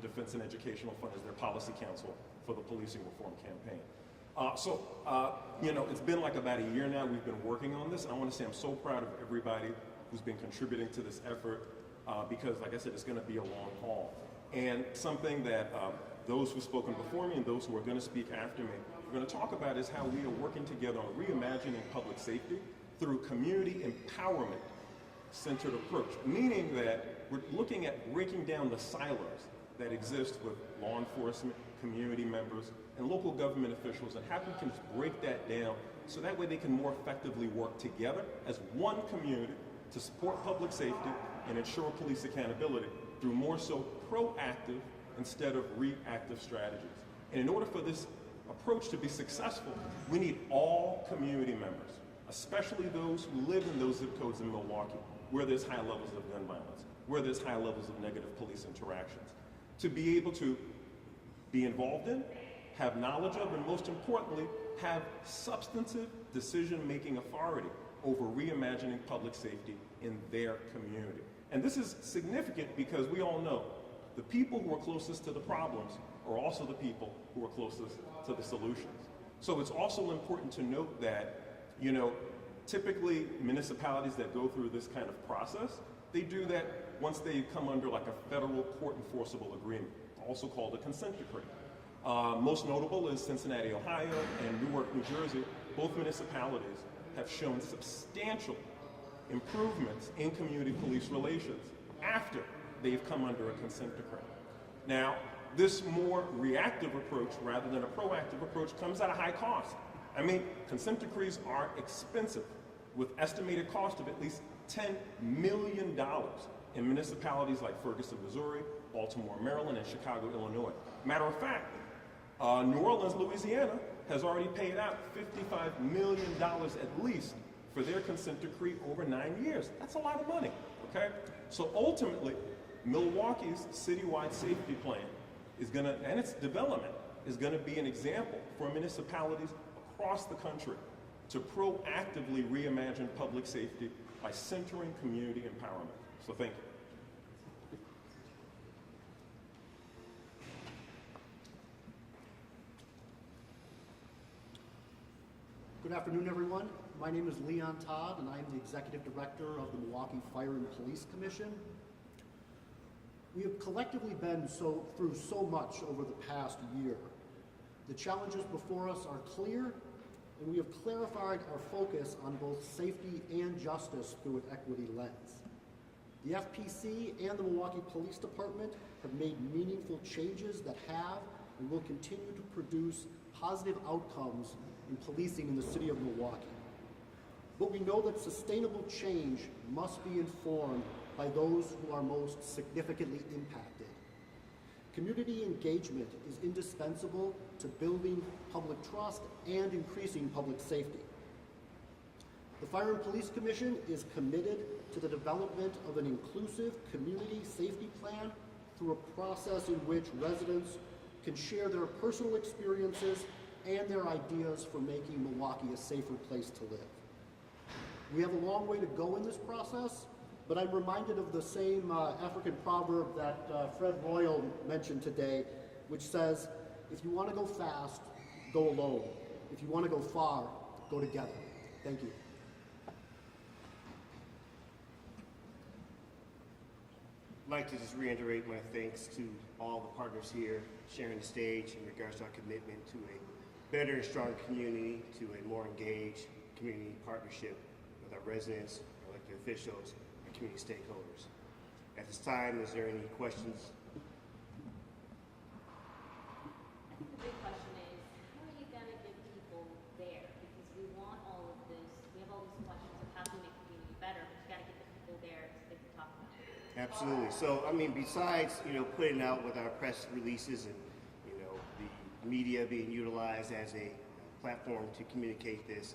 Defense and Educational Fund as their policy council for the policing reform campaign. You know, it's been like about a year now we've been working on this, and I want to say I'm so proud of everybody who's been contributing to this effort because, like I said, it's going to be a long haul. And something that those who've spoken before me and those who are going to speak after me are going to talk about is how we are working together on reimagining public safety through community empowerment-centered approach, meaning that we're looking at breaking down the silos that exist with law enforcement, community members, and local government officials, and how we can break that down so that way they can more effectively work together as one community to support public safety and ensure police accountability through more so proactive instead of reactive strategies. And in order for this approach to be successful, we need all community members, especially those who live in those zip codes in Milwaukee, where there's high levels of gun violence, where there's high levels of negative police interactions, to be able to be involved in, have knowledge of, and most importantly, have substantive decision-making authority over reimagining public safety in their community. And this is significant because we all know the people who are closest to the problems are also the people who are closest to the solutions. So it's also important to note that, you know, typically municipalities that go through this kind of process, they do that once they come under like a federal court enforceable agreement, also called a consent decree. Most notable is Cincinnati, Ohio, and Newark, New Jersey. Both municipalities have shown substantial improvements in community police relations after they've come under a consent decree. Now, this more reactive approach rather than a proactive approach comes at a high cost. I mean, consent decrees are expensive, with estimated cost of at least $10 million in municipalities like Ferguson, Missouri, Baltimore, Maryland, and Chicago, Illinois. Matter of fact, New Orleans, Louisiana has already paid out $55 million at least for their consent decree over 9 years. That's a lot of money, okay? So ultimately, Milwaukee's citywide safety plan is gonna, and its development, is gonna be an example for municipalities across the country to proactively reimagine public safety by centering community empowerment. So thank you. Good afternoon, everyone. My name is Leon Todd, and I am the Executive Director of the Milwaukee Fire and Police Commission. We have collectively been through so much over the past year. The challenges before us are clear, and we have clarified our focus on both safety and justice through an equity lens. The FPC and the Milwaukee Police Department have made meaningful changes that have and will continue to produce positive outcomes in policing in the city of Milwaukee. But we know that sustainable change must be informed by those who are most significantly impacted. Community engagement is indispensable to building public trust and increasing public safety. The Fire and Police Commission is committed to the development of an inclusive community safety plan through a process in which residents can share their personal experiences and their ideas for making Milwaukee a safer place to live. We have a long way to go in this process, but I'm reminded of the same African proverb that Fred Royal mentioned today, which says, if you want to go fast, go alone. If you want to go far, go together. Thank you. I'd like to just reiterate my thanks to all the partners here sharing the stage in regards to our commitment to a better and stronger community, to a more engaged community partnership with our residents, our elected officials, and community stakeholders. At this time, is there any questions? I think the big question is, how are you going to get people there? Because we want all of this, we have all these questions of how to make the community better, but you got to get the people there so they can talk about it. Absolutely. So, I mean, besides, putting out with our press releases and, the media being utilized as a platform to communicate this,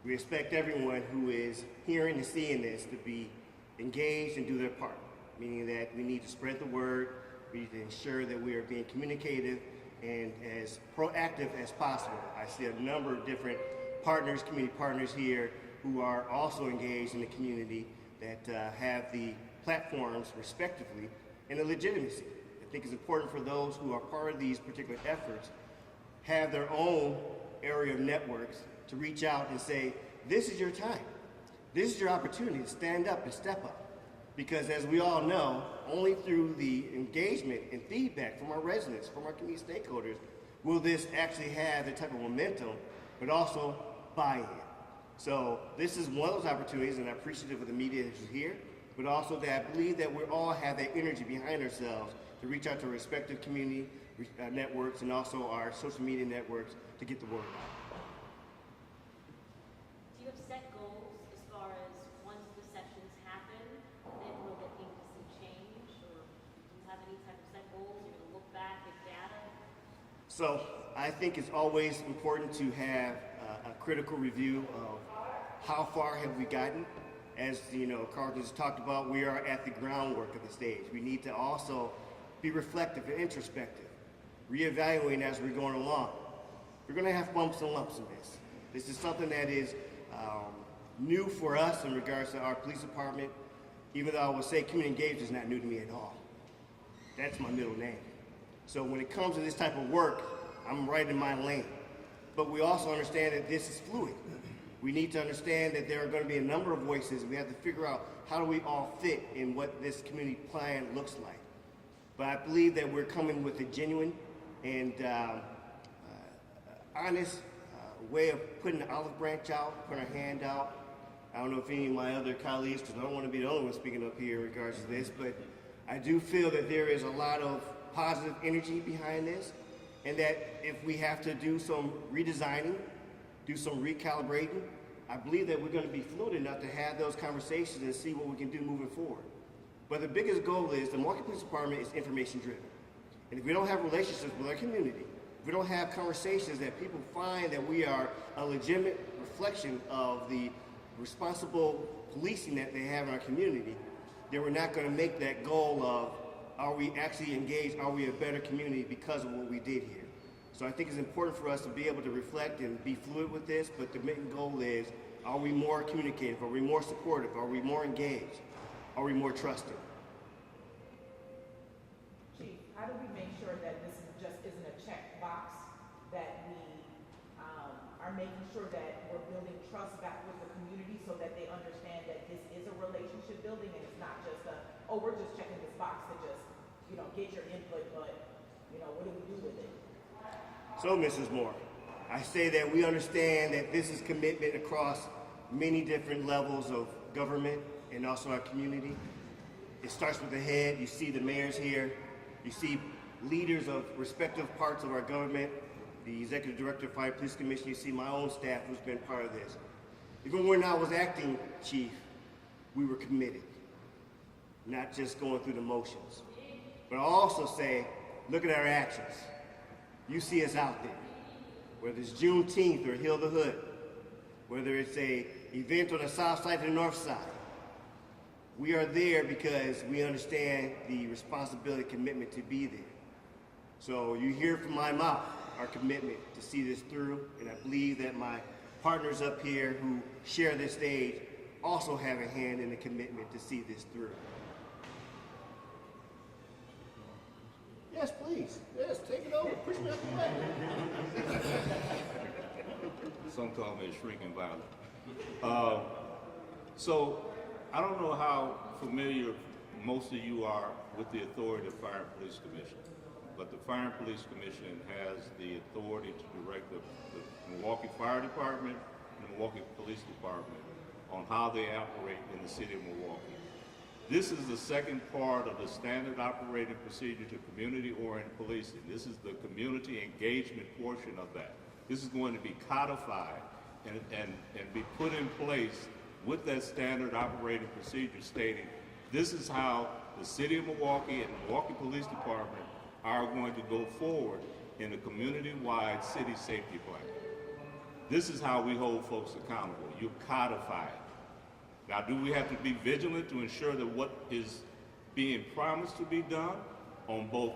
we expect everyone who is hearing and seeing this to be engaged and do their part, meaning that we need to spread the word, we need to ensure that we are being communicative and as proactive as possible. I see a number of different partners, community partners here who are also engaged in the community that have the platforms respectively and the legitimacy I think it's important for those who are part of these particular efforts have their own area of networks to reach out and say, this is your time. This is your opportunity to stand up and step up. Because as we all know, only through the engagement and feedback from our residents, from our community stakeholders, will this actually have the type of momentum, but also buy-in. So this is one of those opportunities, and I'm appreciative of the media that is here, but also that I believe that we all have that energy behind ourselves to reach out to our respective community networks and also our social media networks to get the word out. Do you have set goals as far as once the sessions happen, then we're looking to see change? Or do you have any type of set goals? You're going to look back at data? So I think it's always important to have a critical review of how far have we gotten. As Carlton just talked about, we are at the groundwork of the stage. We need to also be reflective and introspective, reevaluating as we're going along. We're going to have bumps and lumps in this. This is something that is new for us in regards to our police department, even though I would say community engagement is not new to me at all. That's my middle name. So when it comes to this type of work, I'm right in my lane. But we also understand that this is fluid. We need to understand that there are going to be a number of voices. We have to figure out how do we all fit in what this community plan looks like. But I believe that we're coming with a genuine and honest way of putting the olive branch out, putting our hand out. I don't know if any of my other colleagues, because I don't want to be the only one speaking up here in regards to this, but I do feel that there is a lot of positive energy behind this, and that if we have to do some redesigning, do some recalibrating, I believe that we're going to be fluid enough to have those conversations and see what we can do moving forward. But the biggest goal is the Milwaukee Police Department is information driven. And if we don't have relationships with our community, if we don't have conversations that people find that we are a legitimate reflection of the responsible policing that they have in our community, then we're not going to make that goal of are we actually engaged, are we a better community because of what we did here. So I think it's important for us to be able to reflect and be fluid with this, but the main goal is, are we more communicative, are we more supportive, are we more engaged, are we more trusted? Chief, how do we make sure that this just isn't a check box, that we are making sure that we're building trust back with the community so that they understand that this is a relationship building and it's not just we're just checking this box to just, get your input, but, what do we do with it? So, Mrs. Moore, I say that we understand that this is commitment across many different levels of government and also our community. It starts with the head. You see the mayors here. You see leaders of respective parts of our government, the Executive Director of Fire Police Commission. You see my own staff who's been part of this. Even when I was acting chief, we were committed, not just going through the motions. But I also say, look at our actions. You see us out there, whether it's Juneteenth or Heal the Hood, whether it's a event on the south side or the north side. We are there because we understand the responsibility, commitment to be there. So you hear from my mouth our commitment to see this through, and I believe that my partners up here who share this stage also have a hand in the commitment to see this through. Yes, please. Yes, take it over. Push me out the way. Some call me a shrieking violet. So I don't know how familiar most of you are with the authority of Fire and Police Commission, but the Fire and Police Commission has the authority to direct the Milwaukee Fire Department and the Milwaukee Police Department on how they operate in the city of Milwaukee. This is the second part of the standard operating procedure to community-oriented policing. This is the community engagement portion of that. This is going to be codified and be put in place with that standard operating procedure stating this is how the city of Milwaukee and the Milwaukee Police Department are going to go forward in a community-wide city safety plan. This is how we hold folks accountable. You codify it. Now, do we have to be vigilant to ensure that what is being promised to be done on both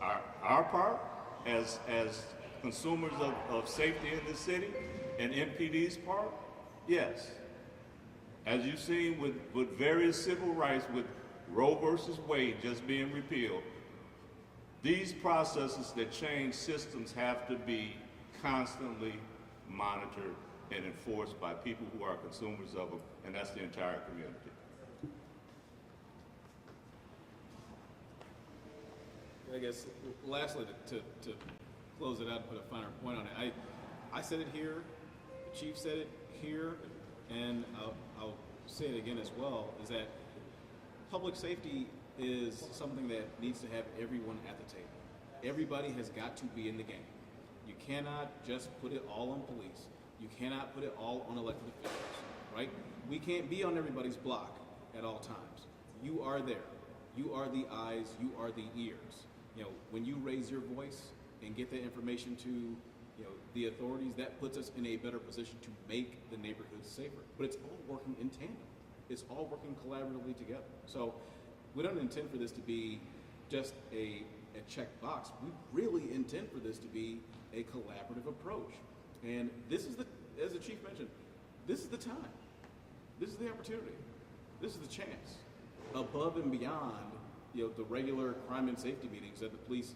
our part as consumers of safety in the city and MPD's part? Yes. As you've seen with various civil rights, with Roe versus Wade just being repealed, These processes that change systems have to be constantly monitored and enforced by people who are consumers of them, and that's the entire community. I guess lastly, to close it out and put a finer point on it, I said it here, the chief said it here, and I'll say it again as well, is that public safety is something that needs to have everyone at the table. Everybody has got to be in the game. You cannot just put it all on police. You cannot put it all on elected officials, right? We can't be on everybody's block at all times. You are there. You are the eyes, you are the ears. You know, when you raise your voice and get that information to, you know, the authorities, that puts us in a better position to make the neighborhoods safer. But it's all working in tandem. It's all working collaboratively together. So we don't intend for this to be just a check box. We really intend for this to be a collaborative approach. And this is as the chief mentioned, this is the time. This is the opportunity. This is the chance. Above and beyond, you know, the regular crime and safety meetings that the police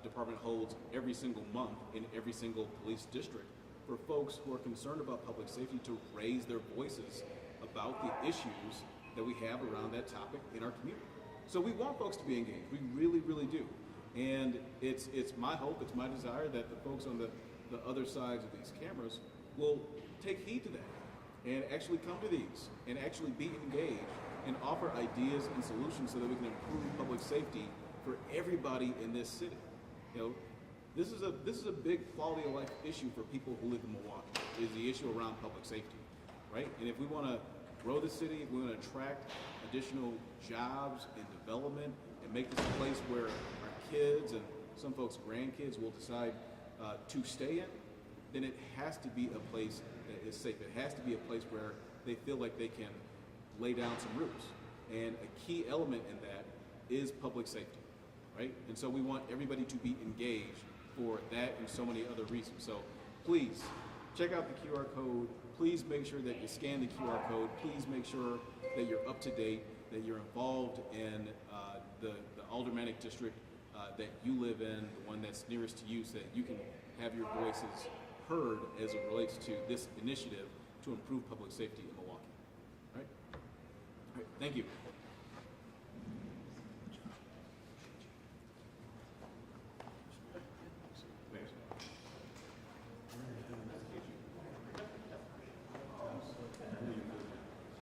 department holds every single month in every single police district, for folks who are concerned about public safety to raise their voices about the issues that we have around that topic in our community. So we want folks to be engaged. We really, really do. And it's my hope, it's my desire that the folks on the other sides of these cameras will take heed to that and actually come to these and actually be engaged and offer ideas and solutions so that we can improve public safety for everybody in this city. You know, this is a big quality of life issue for people who live in Milwaukee, is the issue around public safety, right? And if we want to grow the city, if we want to attract additional jobs and development and make this a place where our kids and some folks' grandkids will decide to stay in, then it has to be a place that is safe. It has to be a place where they feel like they can lay down some roots. And a key element in that is public safety, right? And so we want everybody to be engaged for that and so many other reasons. So please check out the QR code. Please make sure that you scan the QR code. Please make sure that you're up to date, that you're involved in the aldermanic district that you live in, the one that's nearest to you, so that you can have your voices heard as it relates to this initiative to improve public safety in Milwaukee. All right? All right, thank you.